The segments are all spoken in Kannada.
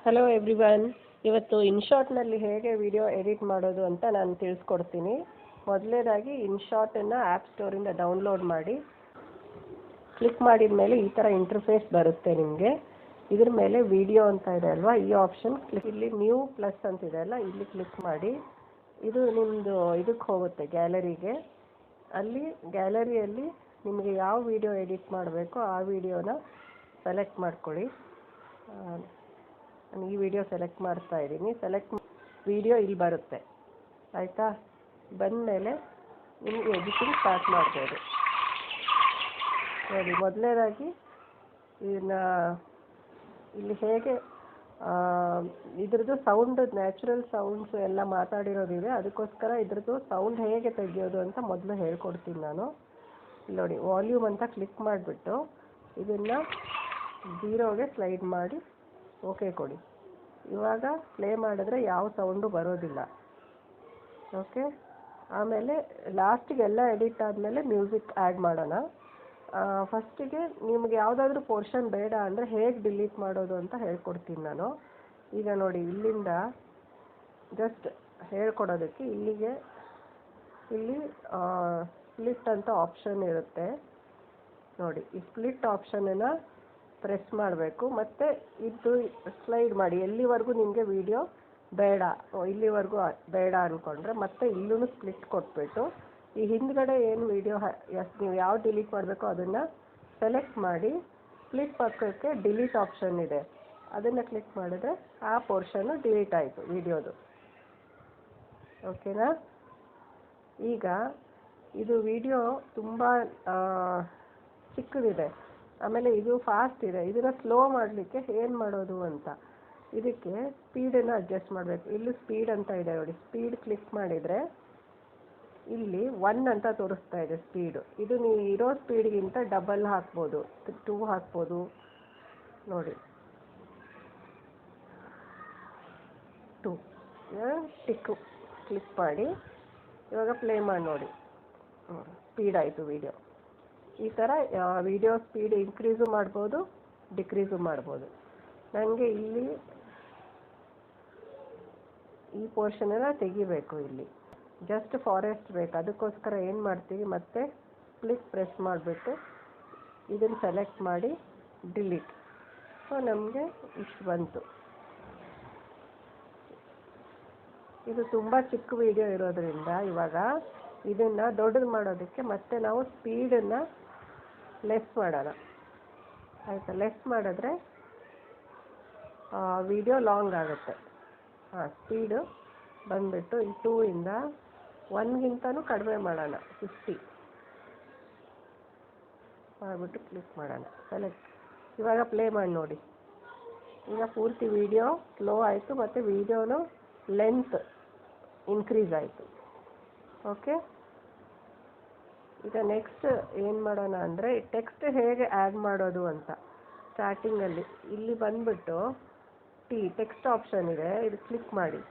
Hello everyone. ಇವತ್ತು ಇನ್ಶಾಟ್ನಲ್ಲಿ ಹೇಗೆ ವಿಡಿಯೋ ಎಡಿಟ್ ಮಾಡೋದು ಅಂತ ನಾನು ತಿಳಿಸ್ಕೊಡ್ತೀನಿ. ಮೊದಲನೇದಾಗಿ ಇನ್ಶಾಟನ್ನು ಆ್ಯಪ್ ಸ್ಟೋರಿಂದ ಡೌನ್ಲೋಡ್ ಮಾಡಿ ಕ್ಲಿಕ್ ಮಾಡಿದ ಮೇಲೆ ಈ ಥರ ಇಂಟರ್ಫೇಸ್ ಬರುತ್ತೆ ನಿಮಗೆ. ಇದ್ರ ಮೇಲೆ ವಿಡಿಯೋ ಅಂತ ಇದೆ ಅಲ್ವಾ, ಈ ಆಪ್ಷನ್ ಇಲ್ಲಿ ನ್ಯೂ ಪ್ಲಸ್ ಅಂತಿದೆ ಅಲ್ಲ, ಇಲ್ಲಿ ಕ್ಲಿಕ್ ಮಾಡಿ. ಇದು ನಿಮ್ಮದು ಇದಕ್ಕೆ ಹೋಗುತ್ತೆ ಗ್ಯಾಲರಿಗೆ. ಅಲ್ಲಿ ಗ್ಯಾಲರಿಯಲ್ಲಿ ನಿಮಗೆ ಯಾವ ವಿಡಿಯೋ ಎಡಿಟ್ ಮಾಡಬೇಕೋ ಆ ವಿಡಿಯೋನ ಸೆಲೆಕ್ಟ್ ಮಾಡ್ಕೊಳ್ಳಿ. ನಾನು ಈ ವಿಡಿಯೋ ಸೆಲೆಕ್ಟ್ ಮಾಡ್ತಾ ಇದ್ದೀನಿ. ವಿಡಿಯೋ ಇಲ್ಲಿ ಬರುತ್ತೆ, ಆಯಿತಾ? ಬಂದಮೇಲೆ ನಿಮಗೆ ಎಡಿಟಿಂಗ್ ಸ್ಟಾರ್ಟ್ ಮಾಡ್ಬೋದು. ನೋಡಿ, ಮೊದಲನೇದಾಗಿ ಇಲ್ಲಿ ಹೇಗೆ ಇದ್ರದ್ದು ಸೌಂಡ್, ನ್ಯಾಚುರಲ್ ಸೌಂಡ್ಸ್ ಎಲ್ಲ ಮಾತಾಡಿರೋದಿದೆ. ಅದಕ್ಕೋಸ್ಕರ ಇದ್ರದ್ದು ಸೌಂಡ್ ಹೇಗೆ ತೆಗೆಯೋದು ಅಂತ ಮೊದಲು ಹೇಳ್ಕೊಡ್ತೀನಿ ನಾನು. ಇಲ್ಲಿ ನೋಡಿ, ವಾಲ್ಯೂಮ್ ಅಂತ ಕ್ಲಿಕ್ ಮಾಡಿಬಿಟ್ಟು ಇದನ್ನು 0ಗೆ ಸ್ಲೈಡ್ ಮಾಡಿ ಓಕೆ ಕೊಡಿ. ಇವಾಗ ಪ್ಲೇ ಮಾಡಿದ್ರೆ ಯಾವ ಸೌಂಡು ಬರೋದಿಲ್ಲ. ಓಕೆ, ಆಮೇಲೆ ಲಾಸ್ಟಿಗೆ ಎಲ್ಲ ಎಡಿಟ್ ಆದಮೇಲೆ ಮ್ಯೂಸಿಕ್ ಆ್ಯಡ್ ಮಾಡೋಣ. ಫಸ್ಟಿಗೆ ನಿಮ್ಗೆ ಯಾವುದಾದ್ರೂ ಪೋರ್ಷನ್ ಬೇಡ ಅಂದರೆ ಹೇಗೆ ಡಿಲೀಟ್ ಮಾಡೋದು ಅಂತ ಹೇಳ್ಕೊಡ್ತೀನಿ ನಾನು. ಈಗ ನೋಡಿ, ಇಲ್ಲಿಂದ ಜಸ್ಟ್ ಹೇಳ್ಕೊಡೋದಕ್ಕೆ ಇಲ್ಲಿ ಸ್ಪ್ಲಿಟ್ ಅಂತ ಆಪ್ಷನ್ ಇರುತ್ತೆ ನೋಡಿ. ಈ ಸ್ಪ್ಲಿಟ್ ಆಪ್ಷನನ್ನು ಪ್ರೆಸ್ ಮಾಡಬೇಕು, ಮತ್ತು ಇದು ಸ್ಲೈಡ್ ಮಾಡಿ ಎಲ್ಲಿವರೆಗೂ ನಿಮಗೆ ವಿಡಿಯೋ ಬೇಡ, ಇಲ್ಲಿವರೆಗೂ ಬೇಡ ಅಂದ್ಕೊಂಡ್ರೆ ಮತ್ತೆ ಇಲ್ಲೂ ಸ್ಪ್ಲಿಟ್ ಕೊಟ್ಬಿಟ್ಟು ಈ ಹಿಂದ್ಗಡೆ ಏನು ವಿಡಿಯೋ ನೀವು ಯಾವ್ದು ಡಿಲೀಟ್ ಮಾಡಬೇಕೋ ಅದನ್ನು ಸೆಲೆಕ್ಟ್ ಮಾಡಿ ಸ್ಪ್ಲಿಟ್ ಪಕ್ಕಕ್ಕೆ ಡಿಲೀಟ್ ಆಪ್ಷನ್ ಇದೆ, ಅದನ್ನು ಕ್ಲಿಕ್ ಮಾಡಿದ್ರೆ ಆ ಪೋರ್ಷನ್ನು ಡಿಲೀಟ್ ಆಯಿತು ವಿಡಿಯೋದು. ಓಕೆನಾ? ಈಗ ಇದು ವಿಡಿಯೋ ತುಂಬ ಚಿಕ್ಕದಿದೆ, ಆಮೇಲೆ ಇದು ಫಾಸ್ಟ್ ಇದೆ. ಇದನ್ನು ಸ್ಲೋ ಮಾಡಲಿಕ್ಕೆ ಏನು ಮಾಡೋದು ಅಂತ, ಇದಕ್ಕೆ ಸ್ಪೀಡನ್ನು ಅಡ್ಜಸ್ಟ್ ಮಾಡಬೇಕು. ಇಲ್ಲಿ ಸ್ಪೀಡ್ ಅಂತ ಇದೆ ನೋಡಿ, ಸ್ಪೀಡ್ ಕ್ಲಿಕ್ ಮಾಡಿದರೆ ಇಲ್ಲಿ 1 ಅಂತ ತೋರಿಸ್ತಾ ಇದೆ ಸ್ಪೀಡು. ಇದು ನೀವು ಇರೋ ಸ್ಪೀಡ್ಗಿಂತ ಡಬಲ್ ಹಾಕ್ಬೋದು, 2 ಹಾಕ್ಬೋದು ನೋಡಿ. 2 ಟಿಕ್ ಕ್ಲಿಕ್ ಮಾಡಿ ಇವಾಗ ಪ್ಲೇ ಮಾಡಿ ನೋಡಿ, ಸ್ಪೀಡ್ ಆಯಿತು ವಿಡಿಯೋ. ಈ ಥರ ವಿಡಿಯೋ ಸ್ಪೀಡ್ ಇನ್ಕ್ರೀಸು ಮಾಡ್ಬೋದು, ಡಿಕ್ರೀಸು ಮಾಡ್ಬೋದು. ನನಗೆ ಇಲ್ಲಿ ಈ ಪೋರ್ಷನನ್ನು ತೆಗಿಬೇಕು, ಇಲ್ಲಿ ಜಸ್ಟ್ ಫಾರೆಸ್ಟ್ ಬೇಕು. ಅದಕ್ಕೋಸ್ಕರ ಏನು ಮಾಡ್ತೀವಿ, ಮತ್ತೆ ಸ್ಪ್ಲಿಟ್ ಪ್ರೆಸ್ ಮಾಡಿಬಿಟ್ಟು ಇದನ್ನು ಸೆಲೆಕ್ಟ್ ಮಾಡಿ ಡಿಲೀಟ್. ಸೊ ನಮಗೆ ಇಷ್ಟು ಬಂತು. ಇದು ತುಂಬ ಚಿಕ್ಕ ವಿಡಿಯೋ ಇರೋದ್ರಿಂದ ಇವಾಗ ಇದನ್ನು ದೊಡ್ಡದು ಮಾಡೋದಕ್ಕೆ ಮತ್ತೆ ನಾವು ಸ್ಪೀಡನ್ನು ಲೆಸ್ ಮಾಡೋಣ, ಆಯಿತಾ? ಲೆಸ್ ಮಾಡಿದ್ರೆ ವಿಡಿಯೋ ಲಾಂಗ್ ಆಗುತ್ತೆ. ಸ್ಪೀಡು ಬಂದುಬಿಟ್ಟು ಈ 2 ಇಂದ 1ಗಿಂತನೂ ಕಡಿಮೆ ಮಾಡೋಣ, 50 ಮಾಡಿಬಿಟ್ಟು ಕ್ಲಿಕ್ ಮಾಡೋಣ, ಸೆಲೆಕ್ಟ್. ಇವಾಗ ಪ್ಲೇ ಮಾಡಿ ನೋಡಿ. ಈಗ ಪೂರ್ತಿ ವಿಡಿಯೋ ಸ್ಲೋ ಆಯಿತು ಮತ್ತು ವಿಡಿಯೋನು ಲೆಂತ್ ಇನ್ಕ್ರೀಸ್ ಆಯಿತು. ಓಕೆ, ಈಗ ನೆಕ್ಸ್ಟ್ ಏನು ಮಾಡೋಣ ಅಂದರೆ ಟೆಕ್ಸ್ಟ್ ಹೇಗೆ ಆ್ಯಡ್ ಮಾಡೋದು ಅಂತ. ಸ್ಟಾರ್ಟಿಂಗಲ್ಲಿ ಇಲ್ಲಿ ಬಂದುಬಿಟ್ಟು ಟೆಕ್ಸ್ಟ್ ಆಪ್ಷನ್ ಇದೆ, ಇದು ಕ್ಲಿಕ್ ಮಾಡಿ.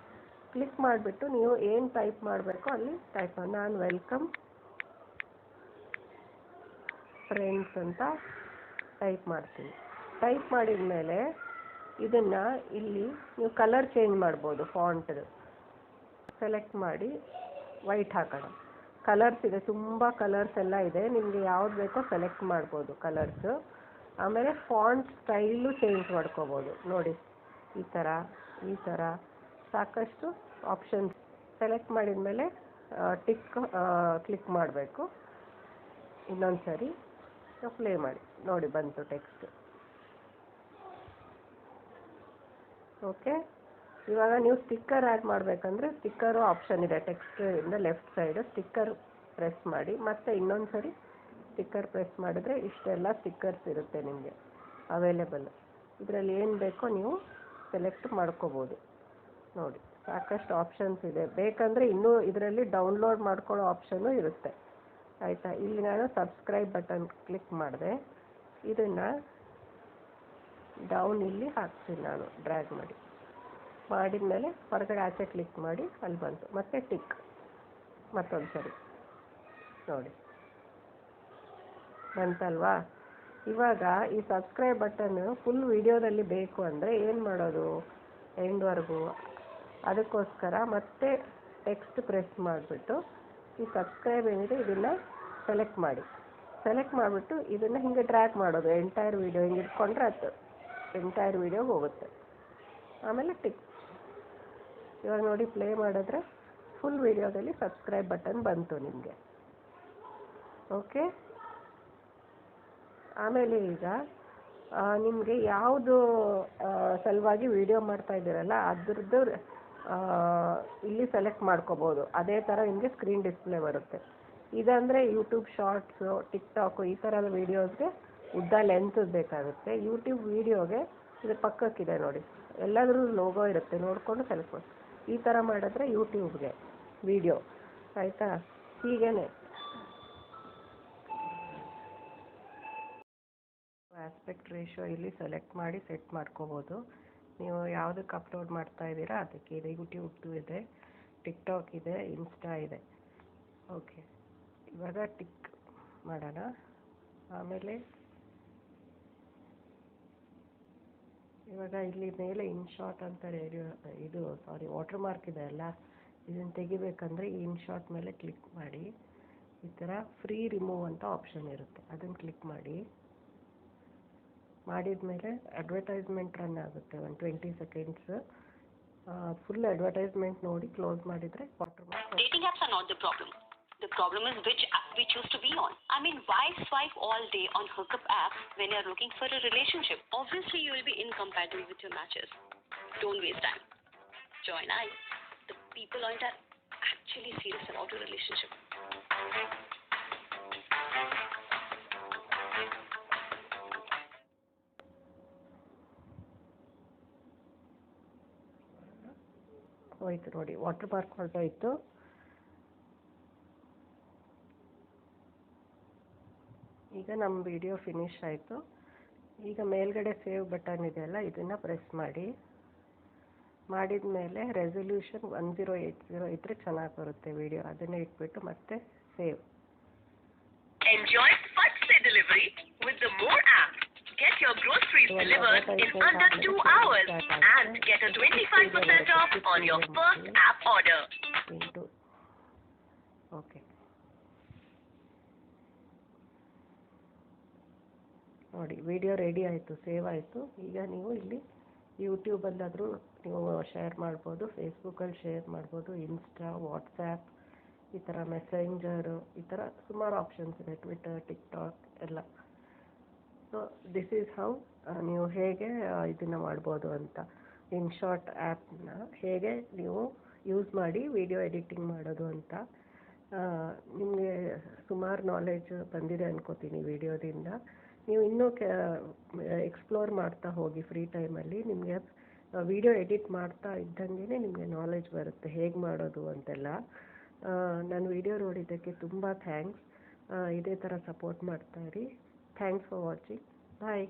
ಕ್ಲಿಕ್ ಮಾಡಿಬಿಟ್ಟು ನೀವು ಏನು ಟೈಪ್ ಮಾಡಬೇಕೋ ಅಲ್ಲಿ ಟೈಪ್ ಮಾಡಿ. ನಾನು ವೆಲ್ಕಮ್ ಫ್ರೆಂಡ್ಸ್ ಅಂತ ಟೈಪ್ ಮಾಡ್ತೀನಿ. ಟೈಪ್ ಮಾಡಿದ ಮೇಲೆ ಇದನ್ನು ಇಲ್ಲಿ ನೀವು ಕಲರ್ ಚೇಂಜ್ ಮಾಡ್ಬೋದು. ಫಾಂಟ್ದು ಸೆಲೆಕ್ಟ್ ಮಾಡಿ ವೈಟ್ ಹಾಕೋಣ. ಕಲರ್ಸ್ ಇದೆ, ತುಂಬ ಕಲರ್ಸ್ ಎಲ್ಲ ಇದೆ, ನಿಮಗೆ ಯಾವ್ದು ಬೇಕೋ ಸೆಲೆಕ್ಟ್ ಮಾಡ್ಬೋದು ಕಲರ್ಸು. ಆಮೇಲೆ ಫಾಂಟ್ ಸ್ಟೈಲು ಚೇಂಜ್ ಮಾಡ್ಕೋಬೋದು ನೋಡಿ. ಈ ಥರ ಸಾಕಷ್ಟು ಆಪ್ಷನ್ಸ್. ಸೆಲೆಕ್ಟ್ ಮಾಡಿದ ಮೇಲೆ ಟಿಕ್ ಕ್ಲಿಕ್ ಮಾಡಬೇಕು. ಇನ್ನೊಂದು ಸರಿ ಪ್ಲೇ ಮಾಡಿ ನೋಡಿ, ಬಂತು ಟೆಕ್ಸ್ಟ್. ಓಕೆ, ಇವಾಗ ನೀವು ಸ್ಟಿಕ್ಕರ್ ಆ್ಯಡ್ ಮಾಡಬೇಕಂದ್ರೆ ಸ್ಟಿಕ್ಕರು ಆಪ್ಷನ್ ಇದೆ ಟೆಕ್ಸ್ಟಿಂದ ಲೆಫ್ಟ್ ಸೈಡು. ಸ್ಟಿಕ್ಕರ್ ಪ್ರೆಸ್ ಮಾಡಿ, ಮತ್ತೆ ಇನ್ನೊಂದು ಸರಿ ಸ್ಟಿಕ್ಕರ್ ಪ್ರೆಸ್ ಮಾಡಿದ್ರೆ ಇಷ್ಟೆಲ್ಲ ಸ್ಟಿಕ್ಕರ್ಸ್ ಇರುತ್ತೆ ನಿಮಗೆ ಅವೈಲೇಬಲ್. ಇದರಲ್ಲಿ ಏನು ಬೇಕೋ ನೀವು ಸೆಲೆಕ್ಟ್ ಮಾಡ್ಕೋಬೋದು ನೋಡಿ. ಸಾಕಷ್ಟು ಆಪ್ಷನ್ಸ್ ಇದೆ, ಬೇಕಂದರೆ ಇನ್ನೂ ಇದರಲ್ಲಿ ಡೌನ್ಲೋಡ್ ಮಾಡ್ಕೊಳ್ಳೋ ಆಪ್ಷನ್ನು ಇರುತ್ತೆ, ಆಯಿತಾ? ಇಲ್ಲಿ ನಾನು ಸಬ್ಸ್ಕ್ರೈಬ್ ಬಟನ್ ಕ್ಲಿಕ್ ಮಾಡಿದೆ, ಇದನ್ನು ಡೌನ್ ಇಲ್ಲಿ ಹಾಕ್ತೀನಿ ನಾನು, ಡ್ರ್ಯಾಗ್ ಮಾಡಿದ ಮೇಲೆ ಹೊರಗಡೆ ಆಚೆ ಕ್ಲಿಕ್ ಮಾಡಿ ಅಲ್ಲಿ ಬಂತು. ಮತ್ತೆ ಟಿಕ್ ಮತ್ತೊಂದು ಸರಿ ನೋಡಿ, ಬಂತಲ್ವಾ? ಇವಾಗ ಈ ಸಬ್ಸ್ಕ್ರೈಬ್ ಬಟನ್ ಫುಲ್ ವಿಡಿಯೋದಲ್ಲಿ ಬೇಕು ಅಂದರೆ ಏನು ಮಾಡೋದು, ಎಂಡ್ವರೆಗೂ. ಅದಕ್ಕೋಸ್ಕರ ಮತ್ತೆ ಟೆಕ್ಸ್ಟ್ ಪ್ರೆಸ್ ಮಾಡಿಬಿಟ್ಟು ಈ ಸಬ್ಸ್ಕ್ರೈಬ್ ಏನಿದೆ ಇದನ್ನು ಸೆಲೆಕ್ಟ್ ಮಾಡಿಬಿಟ್ಟು ಇದನ್ನು ಹಿಂಗೆ ಡ್ರ್ಯಾಗ್ ಮಾಡೋದು. ಎಂಟೈರ್ ವೀಡಿಯೋ ಹಿಂಗೆ ಇಟ್ಕೊಂಡ್ರೆ ಅದು ಎಂಟೈರ್ ವೀಡಿಯೋಗೆ ಹೋಗುತ್ತೆ. ಆಮೇಲೆ ಟಿಕ್. ಇವಾಗ ನೋಡಿ ಪ್ಲೇ ಮಾಡಿದ್ರೆ ಫುಲ್ ವೀಡಿಯೋದಲ್ಲಿ ಸಬ್ಸ್ಕ್ರೈಬ್ ಬಟನ್ ಬಂತು ನಿಮಗೆ. ಓಕೆ. ಆಮೇಲೆ ಈಗ ನಿಮಗೆ ಯಾವುದು ಸಲುವಾಗಿ ವಿಡಿಯೋ ಮಾಡ್ತಾ ಇದ್ದೀರಲ್ಲ ಅದ್ರದ್ದು ಇಲ್ಲಿ ಸೆಲೆಕ್ಟ್ ಮಾಡ್ಕೋಬೋದು. ಅದೇ ಥರ ನಿಮಗೆ ಸ್ಕ್ರೀನ್ ಡಿಸ್ಪ್ಲೇ ಬರುತ್ತೆ. ಇದಂದರೆ ಯೂಟ್ಯೂಬ್ ಶಾರ್ಟ್ಸು, ಟಿಕ್ಟಾಕು ಈ ಥರದ ವೀಡಿಯೋಸ್ಗೆ ಉದ್ದ ಲೆಂತ್ ಬೇಕಾಗುತ್ತೆ. ಯೂಟ್ಯೂಬ್ ವೀಡಿಯೋಗೆ ಇದು ಪಕ್ಕಕ್ಕಿದೆ ನೋಡಿ, ಎಲ್ಲಾದರೂ ಲೋಗೋ ಇರುತ್ತೆ, ನೋಡಿಕೊಂಡು ಸೆಲೆಕ್ಟ್ ಮಾಡಿ. ಈ ಥರ ಮಾಡಿದ್ರೆ ಯೂಟ್ಯೂಬ್ಗೆ ವೀಡಿಯೋ, ಆಯಿತಾ? ಹೀಗೇ ಆಸ್ಪೆಕ್ಟ್ ರೇಷಿಯೋ ಇಲ್ಲಿ ಸೆಲೆಕ್ಟ್ ಮಾಡಿ ಸೆಟ್ ಮಾಡ್ಕೋಬೋದು. ನೀವು ಯಾವುದಕ್ಕೆ ಅಪ್ಲೋಡ್ ಮಾಡ್ತಾ ಇದ್ದೀರಾ ಅದಕ್ಕೆ ಇದೆ. ಯೂಟ್ಯೂಬ್ದು ಇದೆ, ಟಿಕ್ಟಾಕ್ ಇದೆ, ಇನ್ಸ್ಟಾ ಇದೆ. ಓಕೆ, ಇವಾಗ ಟಿಕ್ ಮಾಡೋಣ. ಆಮೇಲೆ ಇವಾಗ ಇಲ್ಲಿ ಮೇಲೆ ಇನ್ಶಾಟ್ ಅಂತ ವಾಟರ್ ಮಾರ್ಕ್ ಇದೆ ಅಲ್ಲ, ಇದನ್ನು ತೆಗಿಬೇಕಂದ್ರೆ ಈ ಇನ್ಶಾಟ್ ಮೇಲೆ ಕ್ಲಿಕ್ ಮಾಡಿ. ಈ ಥರ ಫ್ರೀ ರಿಮೂವ್ ಅಂತ ಆಪ್ಷನ್ ಇರುತ್ತೆ, ಅದನ್ನು ಕ್ಲಿಕ್ ಮಾಡಿದ ಮೇಲೆ ಅಡ್ವರ್ಟೈಸ್ಮೆಂಟ್ ರನ್ ಆಗುತ್ತೆ ಒಂದು 20 ಸೆಕೆಂಡ್ಸ್. ಫುಲ್ ಅಡ್ವರ್ಟೈಸ್ಮೆಂಟ್ ನೋಡಿ ಕ್ಲೋಸ್ ಮಾಡಿದರೆ water mark. Dating apps are not the problem. The problem is which app we choose to be on. I mean, why swipe all day on hookup apps when you're looking for a relationship? Obviously, you will be incompatible with your matches. Don't waste time. Join I. The people on it are actually serious about your relationship. ಹೋಯ್ತು ನೋಡಿ, ವಾಟರ್ ಮಾರ್ಕ್ ಹೊರಟೋಯ್ತು. ಈಗ ನಮ್ಮ ವಿಡಿಯೋ ಫಿನಿಶ್ ಆಯಿತು. ಈಗ ಮೇಲ್ಗಡೆ ಸೇವ್ ಬಟನ್ ಇದೆಯಲ್ಲ, ಇದನ್ನು ಪ್ರೆಸ್ ಮಾಡಿದ ಮೇಲೆ ರೆಸಲ್ಯೂಷನ್ 1080 ಇದ್ದರೆ ಚೆನ್ನಾಗಿ ಬರುತ್ತೆ ವಿಡಿಯೋ. ಅದನ್ನೇ ಇಟ್ಬಿಟ್ಟು ಮತ್ತೆ save. Enjoy first-day delivery with the More app. Get your groceries delivered in under 2 hours and get a 25% off on your first app order. Okay ನೋಡಿ, ವಿಡಿಯೋ ರೆಡಿ ಆಯಿತು, ಸೇವ್ ಆಯಿತು. ಈಗ ನೀವು ಇಲ್ಲಿ ಯೂಟ್ಯೂಬಲ್ಲಾದರೂ ನೀವು ಶೇರ್ ಮಾಡ್ಬೋದು, ಫೇಸ್ಬುಕ್ಕಲ್ಲಿ ಶೇರ್ ಮಾಡ್ಬೋದು, ಇನ್ಸ್ಟಾ, ವಾಟ್ಸ್ಯಾಪ್, ಈ ಥರ ಮೆಸೆಂಜರು, ಈ ಥರ ಸುಮಾರು ಆಪ್ಷನ್ಸ್ ಇದೆ, ಟ್ವಿಟರ್, ಟಿಕ್ಟಾಕ್ ಎಲ್ಲ. ಸೊ ದಿಸ್ ಈಸ್ ಹೌ ನೀವು ಹೇಗೆ ಇದನ್ನು ಮಾಡ್ಬೋದು ಅಂತ. ಇನ್ಶಾಟ್ ಆ್ಯಪ್ನ ಹೇಗೆ ನೀವು ಯೂಸ್ ಮಾಡಿ ವಿಡಿಯೋ ಎಡಿಟಿಂಗ್ ಮಾಡೋದು ಅಂತ. ನಿಮಗೆ ಸುಮಾರು ನಾಲೆಜ್ ಬಂದಿದೆ ಅನ್ಕೋತೀನಿ ವಿಡಿಯೋದಿಂದ. ನೀವು ಇನ್ನೂ ಎಕ್ಸ್ಪ್ಲೋರ್ ಮಾಡ್ತಾ ಹೋಗಿ ಫ್ರೀ ಟೈಮಲ್ಲಿ. ನಿಮಗೆ ವಿಡಿಯೋ ಎಡಿಟ್ ಮಾಡ್ತಾ ಇದ್ದಂಗೆ ನಿಮಗೆ ನಾಲೆಜ್ ಬರುತ್ತೆ ಹೇಗೆ ಮಾಡೋದು ಅಂತೆಲ್ಲ. ನಾನು ವಿಡಿಯೋ ನೋಡಿದ್ದಕ್ಕೆ ತುಂಬ ಥ್ಯಾಂಕ್ಸ್. ಇದೇ ಥರ ಸಪೋರ್ಟ್ ಮಾಡ್ತಾಯಿರಿ. Thanks for watching. ಬಾಯ್.